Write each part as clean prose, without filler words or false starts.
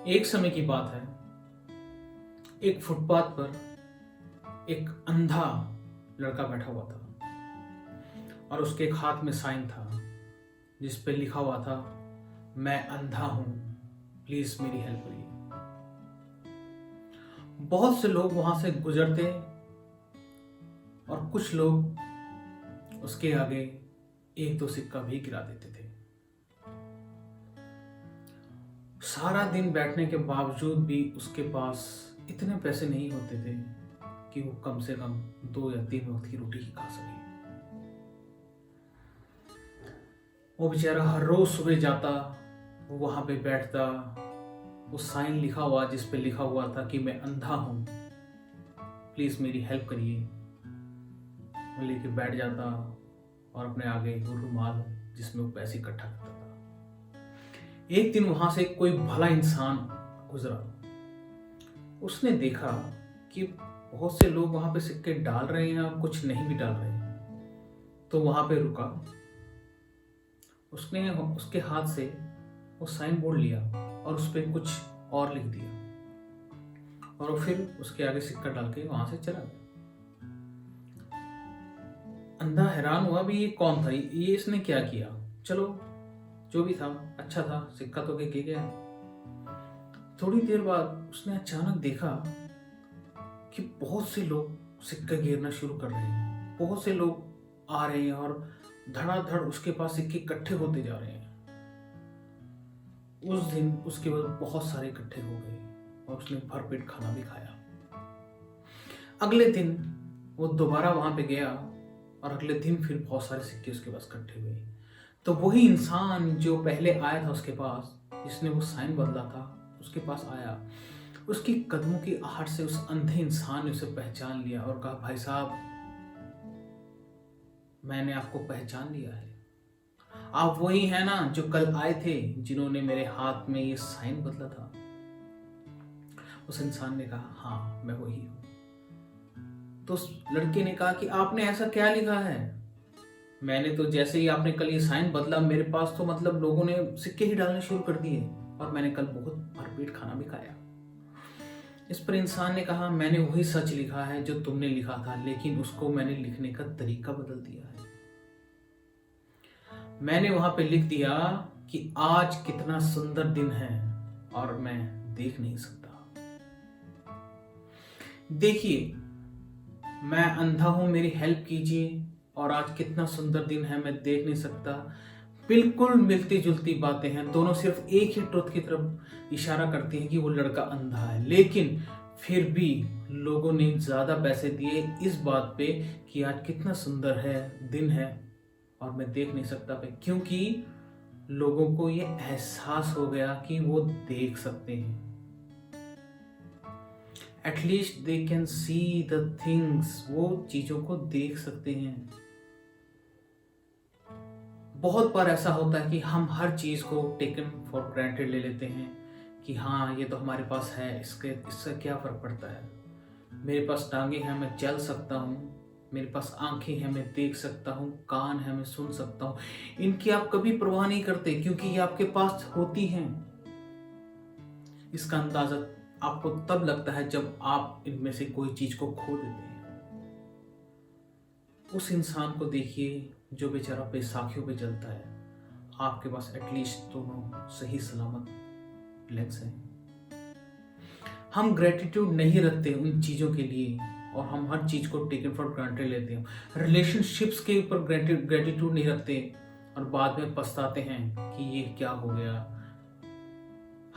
एक समय की बात है। एक फुटपाथ पर एक अंधा लड़का बैठा हुआ था और उसके एक हाथ में साइन था जिस पे लिखा हुआ था, मैं अंधा हूं, प्लीज मेरी हेल्प करिए। बहुत से लोग वहां से गुजरते और कुछ लोग उसके आगे एक दो सिक्का भी गिरा देते थे। सारा दिन बैठने के बावजूद भी उसके पास इतने पैसे नहीं होते थे कि वो कम से कम 2 या 3 वक्त की रोटी ही खा सके। वो बेचारा हर रोज सुबह जाता, वो वहां पे बैठता, वो साइन लिखा हुआ जिस पे लिखा हुआ था कि मैं अंधा हूं, प्लीज मेरी हेल्प करिए, वो लेके बैठ जाता और अपने आगे वो रुमाल जिसमें वो पैसे इकट्ठा करता था। एक दिन वहां से कोई भला इंसान गुजरा। उसने देखा कि बहुत से लोग वहां पे सिक्के डाल रहे हैं और कुछ नहीं भी डाल रहे हैं, तो वहां पे रुका। उसने उसके हाथ से वो साइन बोर्ड लिया और उस पर कुछ और लिख दिया और वो फिर उसके आगे सिक्का डाल के वहां से चला गया। अंधा हैरान हुआ भी ये कौन था, ये इसने क्या किया। चलो जो भी था अच्छा था, सिक्का तो के गया। थोड़ी देर बाद उसने अचानक देखा कि बहुत से लोग सिक्का गिरना शुरू कर रहे हैं। बहुत से लोग आ रहे हैं और धड़ाधड़ उसके पास सिक्के इकट्ठे होते जा रहे हैं। उस दिन उसके बाद बहुत सारे इकट्ठे हो गए और उसने भरपेट खाना भी खाया। अगले दिन वो दोबारा वहां पे गया और अगले दिन फिर बहुत सारे सिक्के उसके पास इकट्ठे हुए। तो वही इंसान जो पहले आया था उसके पास, जिसने वो साइन बदला था, उसके पास आया। उसकी कदमों की आहट से उस अंधे इंसान ने उसे पहचान लिया और कहा, भाई साहब, मैंने आपको पहचान लिया है। आप वही हैं ना जो कल आए थे, जिन्होंने मेरे हाथ में ये साइन बदला था। उस इंसान ने कहा, हाँ मैं वही हूं। तो उस लड़के ने कहा कि आपने ऐसा क्या लिखा है। मैंने तो जैसे ही आपने कल ये साइन बदला, मेरे पास तो मतलब लोगों ने सिक्के ही डालने शुरू कर दिए और मैंने कल बहुत भरपेट खाना भी खाया। इस पर इंसान ने कहा, मैंने वही सच लिखा है जो तुमने लिखा था, लेकिन उसको मैंने लिखने का तरीका बदल दिया है। मैंने वहां पे लिख दिया कि आज कितना सुंदर दिन है और मैं देख नहीं सकता। देखिए, मैं अंधा हूं, मेरी हेल्प कीजिए, और आज कितना सुंदर दिन है, मैं देख नहीं सकता। बिल्कुल मिलती जुलती बातें हैं, दोनों सिर्फ एक ही ट्रुथ की तरफ इशारा करती हैं कि वो लड़का अंधा है। लेकिन फिर भी लोगों ने ज्यादा पैसे दिए इस बात पे कि आज कितना सुंदर है दिन है और मैं देख नहीं सकता पे, क्योंकि लोगों को ये एहसास हो गया कि वो देख सकते हैं। At least they can see the things, वो चीजों को देख सकते हैं। बहुत बार ऐसा होता है कि हम हर चीज को टेकन फॉर ग्रांटेड ले लेते हैं कि हाँ ये तो हमारे पास है, इससे क्या फर्क पड़ता है। मेरे पास टांगे हैं, मैं चल सकता हूँ। मेरे पास आंखें हैं, मैं देख सकता हूँ। कान है, मैं सुन सकता हूँ। इनकी आप कभी परवाह नहीं करते क्योंकि ये आपके पास होती हैं। इसका अंदाजा आपको तब लगता है जब आप इनमें से कोई चीज को खो देते हैं। उस इंसान को देखिए जो बेचारा बैसाखियों पे चलता है। आपके पास एटलीस्ट दोनों सही सलामत लेग्स हैं। हम ग्रेटिट्यूड नहीं रखते उन चीजों के लिए और हम हर चीज को टेकन फॉर ग्रांटेड लेते हैं। रिलेशनशिप्स के ऊपर ग्रेटिट्यूड नहीं रखते और बाद में पछताते हैं कि ये क्या हो गया।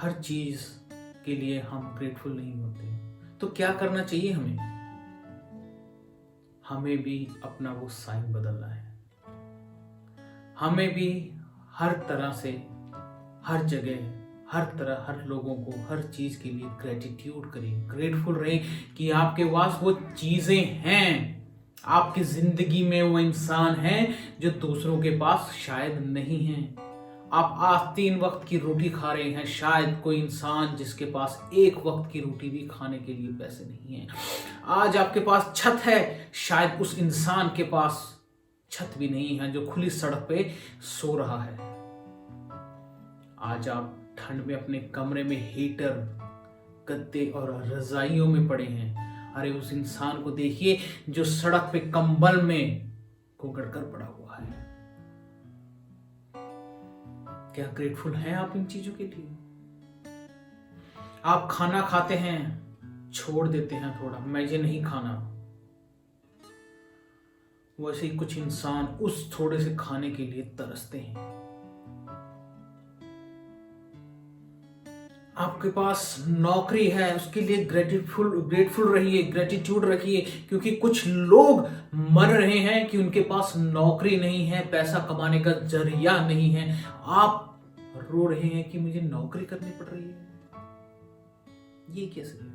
हर चीज के लिए हम ग्रेटफुल नहीं होते। तो क्या करना चाहिए हमें भी अपना वो साइन बदलना है। हमें भी हर तरह से, हर जगह, हर तरह, हर लोगों को, हर चीज के लिए ग्रेटिट्यूड करें, ग्रेटफुल रहें कि आपके पास वो चीजें हैं, आपकी जिंदगी में वो इंसान है जो दूसरों के पास शायद नहीं है। आप आज 3 वक्त की रोटी खा रहे हैं, शायद कोई इंसान जिसके पास 1 वक्त की रोटी भी खाने के लिए पैसे नहीं है। आज आपके पास छत है, शायद उस इंसान के पास छत भी नहीं है जो खुली सड़क पे सो रहा है। आज आप ठंड में अपने कमरे में हीटर, गद्दे और रजाइयों में पड़े हैं। अरे उस इंसान को देखिए जो सड़क पे कंबल में घुगड़ कर पड़ा हुआ है। क्या ग्रेटफुल हैं आप इन चीजों के लिए? आप खाना खाते हैं, छोड़ देते हैं थोड़ा, मुझे नहीं खाना। वैसे ही कुछ इंसान उस थोड़े से खाने के लिए तरसते हैं। आपके पास नौकरी है, उसके लिए ग्रेटफुल रहिए, ग्रेटिट्यूड रखिए, क्योंकि कुछ लोग मर रहे हैं कि उनके पास नौकरी नहीं है, पैसा कमाने का जरिया नहीं है। आप रो रहे हैं कि मुझे नौकरी करनी पड़ रही है। ये कैसे है?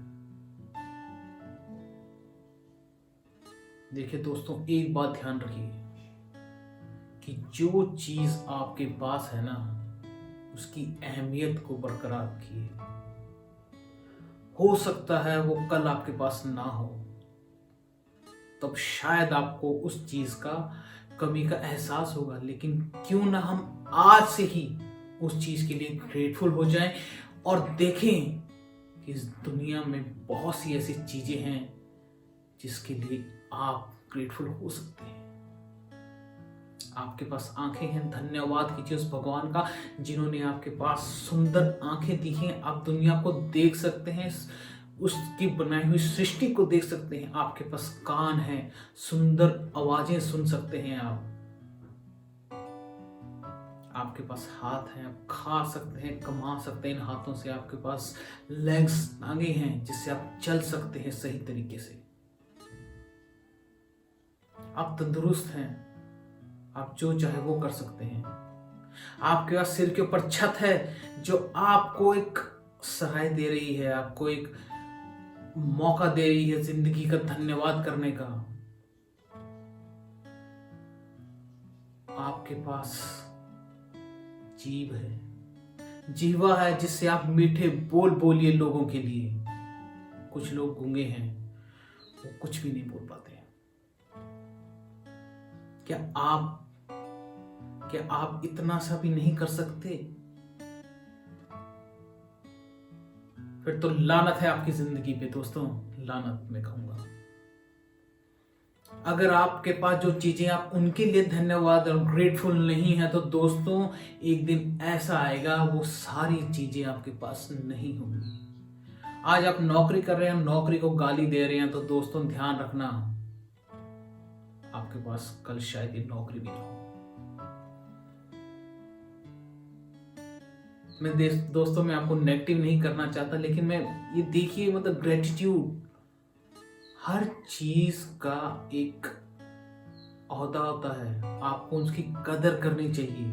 देखिए दोस्तों, एक बात ध्यान रखिए कि जो चीज आपके पास है ना, उसकी अहमियत को बरकरार रखिए। हो सकता है वो कल आपके पास ना हो, तब शायद आपको उस चीज का कमी का एहसास होगा, लेकिन क्यों ना हम आज से ही उस चीज के लिए ग्रेटफुल हो जाएं और देखें कि इस दुनिया में बहुत सी ऐसी चीजें हैं जिसके लिए आप ग्रेटफुल हो सकते हैं। आपके पास आंखें हैं, धन्यवाद कीजिए उस भगवान का जिन्होंने आपके पास सुंदर आंखें दी हैं। आप दुनिया को देख सकते हैं, उसकी बनाई हुई सृष्टि को देख सकते हैं। आपके पास कान है, सुंदर आवाजें सुन सकते हैं आप। आपके पास हाथ हैं, आप खा सकते हैं, कमा सकते हैं इन हाथों से। आपके पास लेग्स, टांगे हैं जिससे आप चल सकते हैं सही तरीके से। आप तंदुरुस्त हैं, आप जो चाहे वो कर सकते हैं। आपके पास सिर के ऊपर छत है जो आपको एक सहाय दे रही है, आपको एक मौका दे रही है जिंदगी का धन्यवाद करने का। आपके पास जीभ है, जीवा है जिससे आप मीठे बोल बोलिए लोगों के लिए। कुछ लोग गूंगे हैं, वो कुछ भी नहीं बोल पाते हैं। क्या आप इतना सा भी नहीं कर सकते? फिर तो लानत है आपकी जिंदगी पे दोस्तों, लानत मैं कहूंगा। अगर आपके पास जो चीजें आप उनके लिए धन्यवाद और ग्रेटफुल नहीं है, तो दोस्तों एक दिन ऐसा आएगा वो सारी चीजें आपके पास नहीं होंगी। आज आप नौकरी कर रहे हैं, नौकरी को गाली दे रहे हैं, तो दोस्तों ध्यान रखना आपके पास कल शायद ये नौकरी भी ना हो। मैं दोस्तों मैं आपको नेगेटिव नहीं करना चाहता, लेकिन मैं ये देखिए मतलब ग्रेटिट्यूड, हर चीज का एक ओहदा होता है। आपको उसकी कदर करनी चाहिए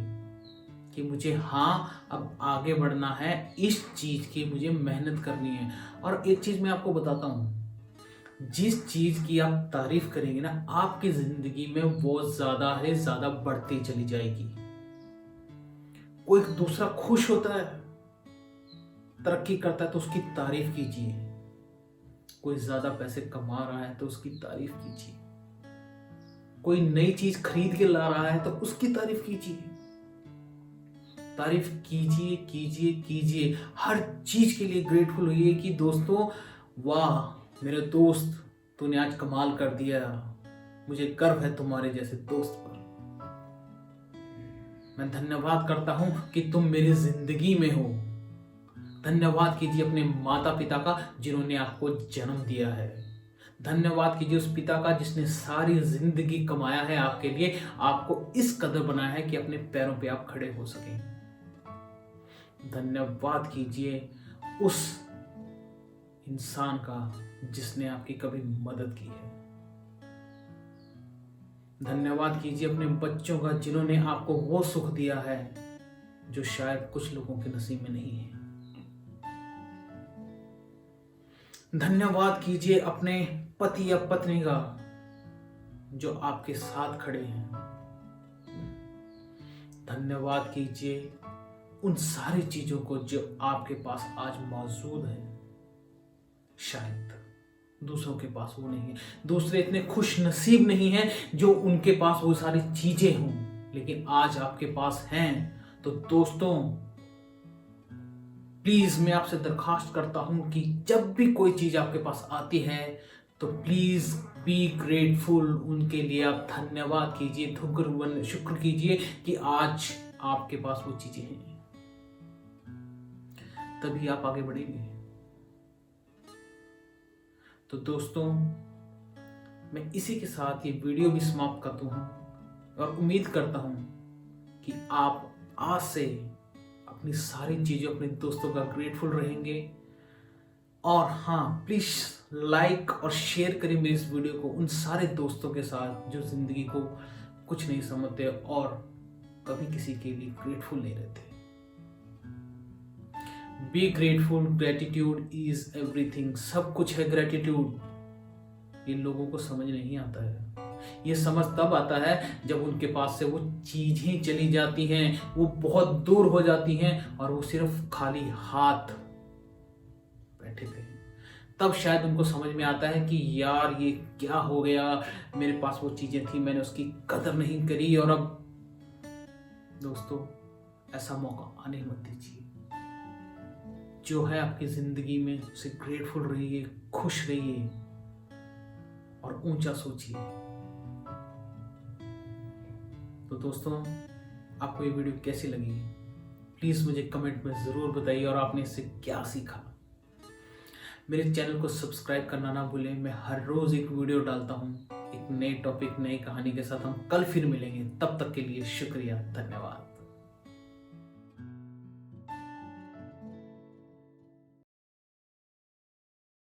कि मुझे अब आगे बढ़ना है, इस चीज की मुझे मेहनत करनी है। और एक चीज मैं आपको बताता हूं, जिस चीज की आप तारीफ करेंगे ना, आपकी जिंदगी में वो ज्यादा से ज्यादा बढ़ती चली जाएगी। कोई दूसरा खुश होता है, तरक्की करता है, तो उसकी तारीफ कीजिए। कोई ज्यादा पैसे कमा रहा है तो उसकी तारीफ कीजिए। कोई नई चीज खरीद के ला रहा है तो उसकी तारीफ कीजिए। तारीफ कीजिए कीजिए कीजिए, हर चीज के लिए ग्रेटफुल होइए कि दोस्तों वाह मेरे दोस्त, तूने आज कमाल कर दिया, मुझे गर्व है तुम्हारे जैसे दोस्त पर। मैं धन्यवाद करता हूं कि तुम मेरी जिंदगी में हो। धन्यवाद कीजिए अपने माता पिता का जिन्होंने आपको जन्म दिया है। धन्यवाद कीजिए उस पिता का जिसने सारी जिंदगी कमाया है आपके लिए, आपको इस कदर बनाया है कि अपने पैरों पे आप खड़े हो सकें। धन्यवाद कीजिए उस इंसान का जिसने आपकी कभी मदद की है। धन्यवाद कीजिए अपने बच्चों का जिन्होंने आपको वो सुख दिया है जो शायद कुछ लोगों के नसीब में नहीं है। धन्यवाद कीजिए अपने पति या पत्नी का जो आपके साथ खड़े हैं। धन्यवाद कीजिए उन सारी चीजों को जो आपके पास आज मौजूद है। शायद दूसरों के पास वो नहीं है, दूसरे इतने खुश नसीब नहीं हैं जो उनके पास वो सारी चीजें हों, लेकिन आज आपके पास हैं। तो दोस्तों प्लीज़ मैं आपसे दरखास्त करता हूँ कि जब भी कोई चीज़ आपके पास आती है तो प्लीज़ बी ग्रेटफुल, उनके लिए आप धन्यवाद कीजिए, शुक्र कीजिए कि आज आपके पास वो चीज़ें हैं, तभी आप आगे बढ़ेंगे। तो दोस्तों, मैं इसी के साथ ये वीडियो भी समाप्त करता हूँ और उम्मीद करता हूँ कि आप आज से अपनी सारी चीज़ों, अपने दोस्तों का ग्रेटफुल रहेंगे। और हाँ, प्लीज़ लाइक और शेयर करें मेरी इस वीडियो को उन सारे दोस्तों के साथ जो ज़िंदगी को कुछ नहीं समझते और कभी किसी के लिए ग्रेटफुल नहीं रहते। Be grateful, gratitude is everything. सब कुछ है ग्रेटिट्यूड। ये लोगों को समझ नहीं आता है। ये समझ तब आता है जब उनके पास से वो चीजें चली जाती हैं, वो बहुत दूर हो जाती हैं और वो सिर्फ खाली हाथ बैठे थे। तब शायद उनको समझ में आता है कि यार ये क्या हो गया, मेरे पास वो चीजें थी, मैंने उसकी कदर नहीं करी। और अब दोस्तों, ऐसा मौका आने मत दीजिए। जो है आपकी जिंदगी में उसे ग्रेटफुल रहिए, खुश रहिए और ऊंचा सोचिए। तो दोस्तों, आपको ये वीडियो कैसी लगी प्लीज़ मुझे कमेंट में ज़रूर बताइए और आपने इससे क्या सीखा। मेरे चैनल को सब्सक्राइब करना ना भूलें। मैं हर रोज़ एक वीडियो डालता हूँ एक नए टॉपिक, नई कहानी के साथ। हम कल फिर मिलेंगे, तब तक के लिए शुक्रिया, धन्यवाद।